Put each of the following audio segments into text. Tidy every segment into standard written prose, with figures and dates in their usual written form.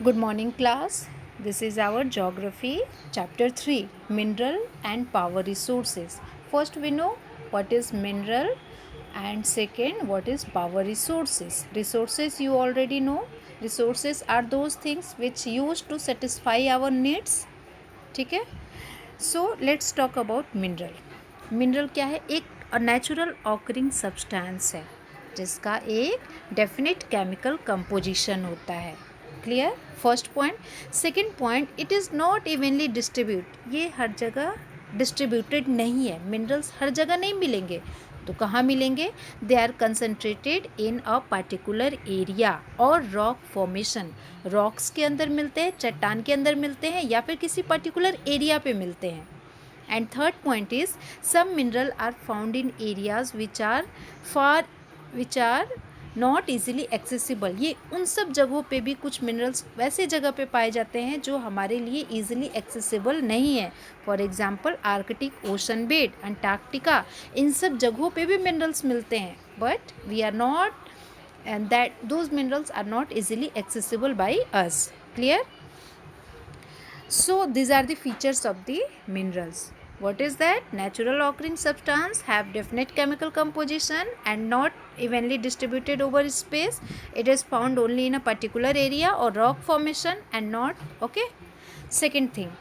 Good morning, class. This is our geography chapter 3, mineral and power resources. First, we know what is mineral, and second, what is power resources. Resources you already know. Resources are those things which used to satisfy our needs. ठीक है. So let's talk about mineral. Mineral क्या है? एक natural occurring substance है जिसका एक definite chemical composition होता है. Clear? First point. Second point, it is not evenly distribute. ये हर जगह डिस्ट्रीब्यूटेड नहीं है. मिनरल्स हर जगह नहीं मिलेंगे. तो कहाँ मिलेंगे? They are concentrated in a particular area और रॉक फॉर्मेशन. रॉक्स के अंदर मिलते हैं, चट्टान के अंदर मिलते हैं, या फिर किसी पर्टिकुलर एरिया पे मिलते हैं. And third point is some mineral are found in areas which are not easily accessible. ये उन सब जगहों पे भी कुछ मिनरल्स वैसे जगह पे पाए जाते हैं जो हमारे लिए easily accessible नहीं है. For example Arctic ocean bed, Antarctica, इन सब जगहों पे भी मिनरल्स मिलते हैं, but we are not and that those minerals are not easily accessible by us. Clear? So these are the features of the minerals. What is that? Natural occurring substance have definite chemical composition and not evenly distributed over space. It is found only in a particular area or rock formation and not. Okay. Second thing,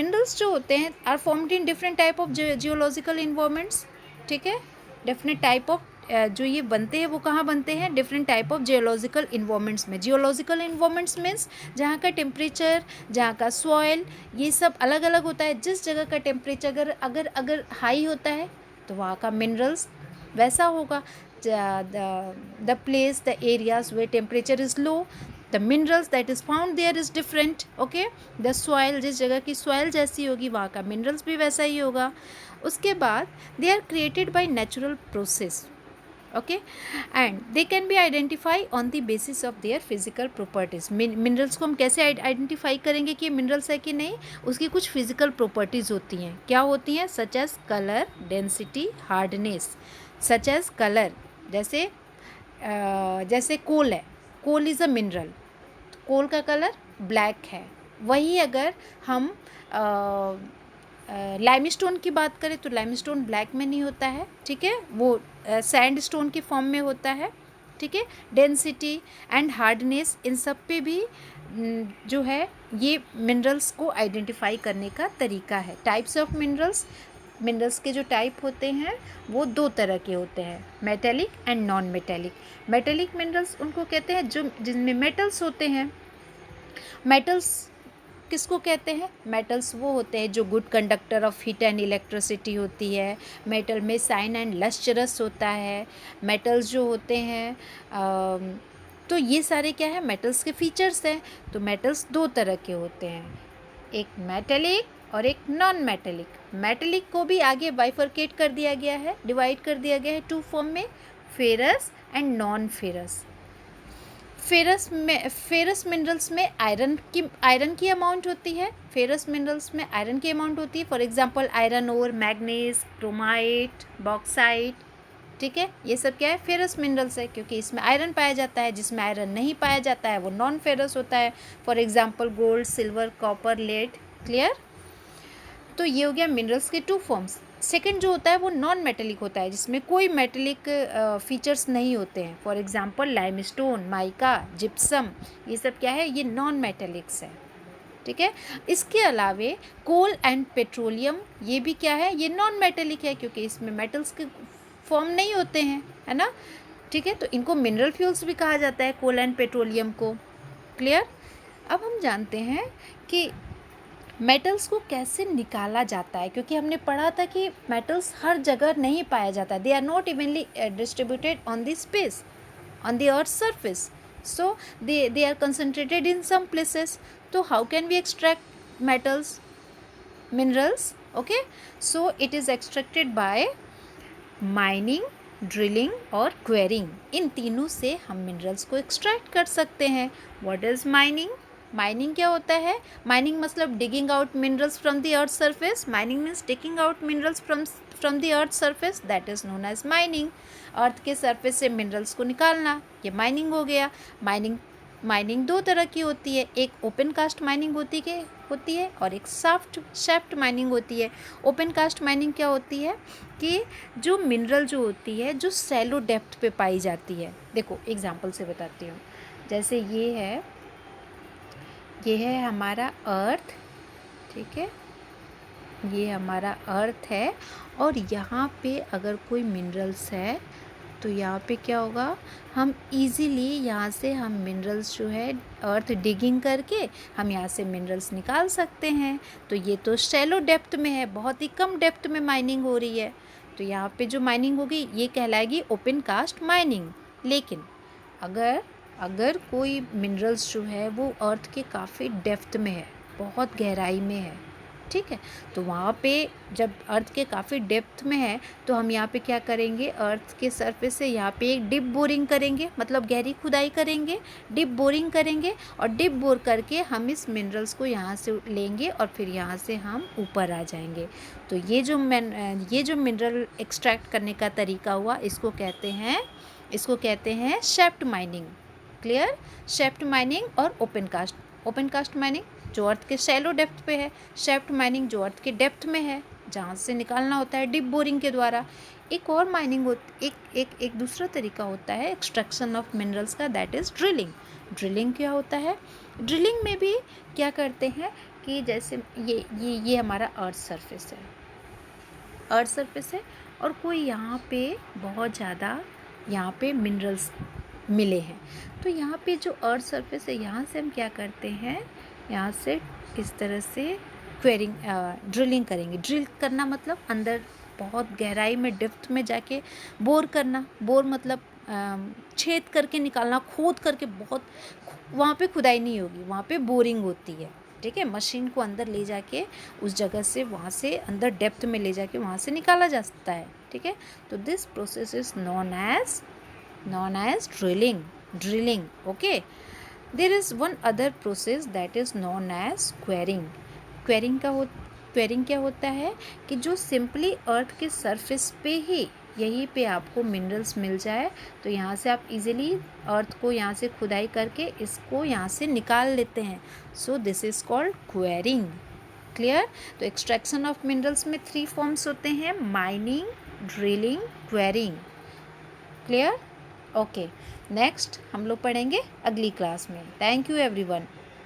minerals जो होते हैं are formed in different type of geological environments. ठीक है. Different type of जो ये बनते हैं वो कहाँ बनते हैं? Different type of geological environments में. जियोलॉजिकल इन्वायरमेंट्स मीन्स जहाँ का टेम्परेचर, जहाँ का सॉइल, ये सब अलग अलग होता है. जिस जगह का टेम्परेचर अगर हाई होता है तो वहाँ का मिनरल्स वैसा होगा. The place, the areas where temperature is low, the minerals that is found there is different. Okay. The soil, जिस जगह की सॉइल जैसी होगी वहाँ का मिनरल्स भी वैसा ही होगा. उसके बाद they are created by natural process. Okay. And they can be identify on the basis of their physical properties. Minerals को हम कैसे आइडेंटिफाई करेंगे कि ये मिनरल्स है कि नहीं? उसकी कुछ फिजिकल प्रॉपर्टीज़ होती हैं. क्या होती हैं? Such as colour, density, hardness. Such as colour, जैसे कोल है. Coal is a mineral. कोल का कलर ब्लैक है. वही अगर हम लाइमस्टोन की बात करें तो लाइमस्टोन ब्लैक में नहीं होता है. ठीक है. वो सैंड स्टोन के फॉर्म में होता है. ठीक है. डेंसिटी एंड हार्डनेस, इन सब पे भी जो है ये मिनरल्स को आइडेंटिफाई करने का तरीका है. Types of minerals. मिनरल्स के जो टाइप होते हैं वो दो तरह के होते हैं, metallic and non metallic. Metallic minerals उनको कहते हैं जो जिनमें मेटल्स होते हैं. मेटल्स किसको कहते हैं? मेटल्स वो होते हैं जो good conductor of heat and electricity होती है. मेटल में साइन एंड लस्चरस होता है. मेटल्स जो होते हैं तो ये सारे क्या है? मेटल्स के फीचर्स हैं. तो मेटल्स दो तरह के होते हैं, एक मेटेलिक और एक नॉन मेटेलिक. मेटेलिक को भी आगे बाइफरकेट कर दिया गया है, डिवाइड कर दिया गया है टू फॉर्म में, ferrous and non ferrous. Ferrous minerals में आयरन की अमाउंट होती है. फेरस मिनरल्स में आयरन की अमाउंट होती है. For example iron ore, manganese, chromite, bauxite. ठीक है. ये सब क्या है? फेरस मिनरल्स है क्योंकि इसमें आयरन पाया जाता है. जिसमें आयरन नहीं पाया जाता है वो नॉन फेरस होता है. For example gold, silver, copper, lead. Clear? तो ये हो गया मिनरल्स के टू फॉर्म्स. सेकंड जो होता है वो नॉन मेटेलिक होता है जिसमें कोई मेटेलिक फीचर्स नहीं होते हैं. For example limestone, mica, gypsum, ये सब क्या है? ये नॉन मेटेलिक्स है. ठीक है. इसके अलावे कोल एंड पेट्रोलियम, ये भी क्या है? ये नॉन मेटेलिक है क्योंकि इसमें मेटल्स के फॉर्म नहीं होते हैं, है ना. ठीक है. तो इनको मिनरल फ्यूल्स भी कहा जाता है, कोल एंड पेट्रोलियम को. क्लियर? अब हम जानते हैं कि मेटल्स को कैसे निकाला जाता है, क्योंकि हमने पढ़ा था कि मेटल्स हर जगह नहीं पाया जाता. They are not evenly distributed on the space, on the earth surface. So they are concentrated in some places. तो how can we extract metals, minerals? Okay. So it is extracted by mining, drilling और quarrying. इन तीनों से हम minerals को extract कर सकते हैं. What is mining? माइनिंग क्या होता है? माइनिंग मतलब digging out minerals from the earth surface. Mining means taking out minerals from the earth surface. That is known as mining. Earth के सरफेस से मिनरल्स को निकालना, ये माइनिंग हो गया. माइनिंग माइनिंग दो तरह की होती है, एक ओपन कास्ट माइनिंग होती है और एक शाफ्ट माइनिंग होती है। ओपन कास्ट माइनिंग क्या होती है कि जो मिनरल जो होती है जो सैलो डेप्थ पे पाई जाती है। देखो एग्जांपल से बताती हूँ, जैसे ये है हमारा अर्थ, ठीक है, ये हमारा अर्थ है और यहाँ पे अगर कोई मिनरल्स है तो यहाँ पे क्या होगा, हम इजीली यहाँ से हम मिनरल्स जो है अर्थ डिगिंग करके हम यहाँ से मिनरल्स निकाल सकते हैं। तो ये तो शैलो डेप्थ में है, बहुत ही कम डेप्थ में माइनिंग हो रही है, तो यहाँ पे जो माइनिंग होगी ये कहलाएगी ओपन कास्ट माइनिंग। लेकिन अगर कोई मिनरल्स जो है वो अर्थ के काफ़ी डेप्थ में है, बहुत गहराई में है, ठीक है, तो वहाँ पे जब अर्थ के काफ़ी डेप्थ में है तो हम यहाँ पे क्या करेंगे, अर्थ के सरफेस से यहाँ पे एक डिप बोरिंग करेंगे, मतलब गहरी खुदाई करेंगे, डिप बोरिंग करेंगे और डिप बोर करके हम इस मिनरल्स को यहाँ से लेंगे और फिर यहाँ से हम ऊपर आ जाएंगे। तो ये जो मिनरल एक्सट्रैक्ट करने का तरीका हुआ इसको कहते हैं shaft mining. Clear? Shaft mining और ओपन कास्ट माइनिंग जो अर्थ के शैलो डेप्थ पे है, शैफ्ट माइनिंग जो अर्थ के डेप्थ में है जहाँ से निकालना होता है डिप बोरिंग के द्वारा। एक और माइनिंग एक दूसरा तरीका होता है एक्सट्रैक्शन ऑफ मिनरल्स का, दैट इज़ ड्रिलिंग। ड्रिलिंग क्या होता है? ड्रिलिंग में भी क्या करते हैं कि जैसे ये हमारा अर्थ सरफेस है और कोई यहाँ पे बहुत ज़्यादा यहाँ पे मिनरल्स मिले हैं, तो यहाँ पे जो अर्थ सरफेस है यहाँ से हम क्या करते हैं, यहाँ से इस तरह से ड्रिलिंग करेंगे। ड्रिल करना मतलब अंदर बहुत गहराई में डेप्थ में जाके बोर करना। बोर मतलब छेद करके निकालना, खोद करके, बहुत वहाँ पे खुदाई नहीं होगी, वहाँ पे बोरिंग होती है, ठीक है। मशीन को अंदर ले जाके उस जगह से वहाँ से अंदर डेप्थ में ले जाके वहाँ से निकाला जा सकता है, ठीक है। तो this process is known as drilling. Okay, there is one other process that is known as quarrying क्या होता है कि जो सिंपली अर्थ के सरफेस पे ही यहीं पे आपको मिनरल्स मिल जाए तो यहाँ से आप इजीली अर्थ को यहाँ से खुदाई करके इसको यहाँ से निकाल लेते हैं। So this is called quarrying. Clear? तो एक्सट्रैक्शन ऑफ मिनरल्स में 3 फॉर्म्स होते हैं, mining, drilling, quarrying. Clear? Okay, next हम लोग पढ़ेंगे अगली क्लास में। Thank you everyone.